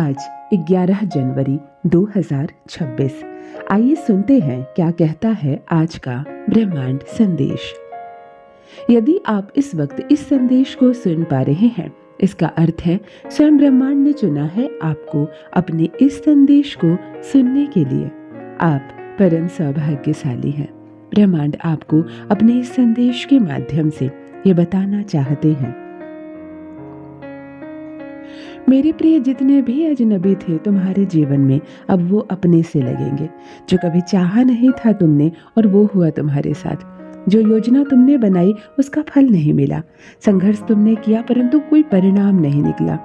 आज 11 जनवरी 2026। आइए सुनते हैं क्या कहता है आज का ब्रह्मांड संदेश। यदि आप इस वक्त इस संदेश को सुन पा रहे हैं, इसका अर्थ है स्वयं ब्रह्मांड ने चुना है आपको अपने इस संदेश को सुनने के लिए। आप परम सौभाग्यशाली हैं। ब्रह्मांड आपको अपने इस संदेश के माध्यम से ये बताना चाहते हैं, मेरे प्रिय, जितने भी अजनबी थे तुम्हारे जीवन में, अब वो अपने से लगेंगे। जो कभी चाहा नहीं था तुमने और वो हुआ तुम्हारे साथ। जो योजना तुमने बनाई उसका फल नहीं मिला। संघर्ष तुमने किया परंतु कोई परिणाम नहीं निकला।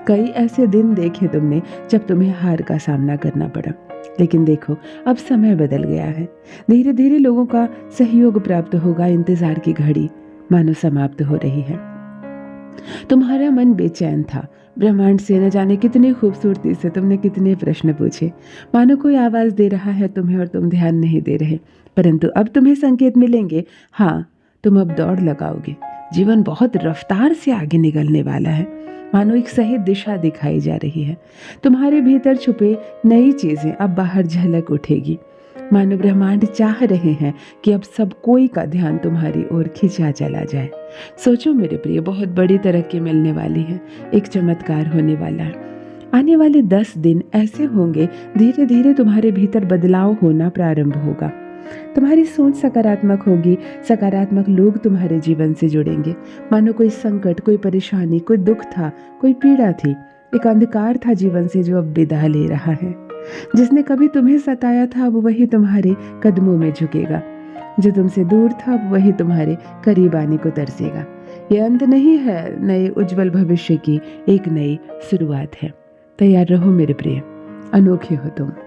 कई ऐसे दिन देखे तुमने जब तुम्हें हार का सामना करना पड़ा, लेकिन देखो अब समय बदल गया है। धीरे धीरे लोगों का सहयोग प्राप्त होगा। इंतजार की घड़ी मानो समाप्त हो रही है। तुम्हारा मन बेचैन था। ब्रह्मांड से न जाने कितनी खूबसूरती से तुमने कितने प्रश्न पूछे। मानो कोई आवाज दे रहा है तुम्हें और तुम ध्यान नहीं दे रहे, परंतु अब तुम्हें संकेत मिलेंगे। हाँ, तुम अब दौड़ लगाओगे। जीवन बहुत रफ्तार से आगे निकलने वाला है। मानो एक सही दिशा दिखाई जा रही है। तुम्हारे भीतर छुपे नई चीजें अब बाहर झलक उठेगी। मानो ब्रह्मांड चाह रहे हैं कि अब सब कोई का ध्यान तुम्हारी ओर खिंचा चला जाए। सोचो मेरे प्रिय, बहुत बड़ी तरक्की मिलने वाली है। एक चमत्कार होने वाला है। आने वाले 10 दिन ऐसे होंगे, धीरे धीरे तुम्हारे भीतर बदलाव होना प्रारंभ होगा। तुम्हारी सोच सकारात्मक होगी। सकारात्मक लोग तुम्हारे जीवन से जुड़ेंगे। मानो कोई संकट, कोई परेशानी, कोई दुख था, कोई पीड़ा थी, एक अंधकार था जीवन से जो अब विदा ले रहा है। जिसने कभी तुम्हें सताया था अब वही तुम्हारे कदमों में झुकेगा। जो तुमसे दूर था अब वही तुम्हारे करीब आने को तरसेगा। ये अंत नहीं है, नए उज्जवल भविष्य की एक नई शुरुआत है। तैयार रहो मेरे प्रिय, अनोखे हो तुम।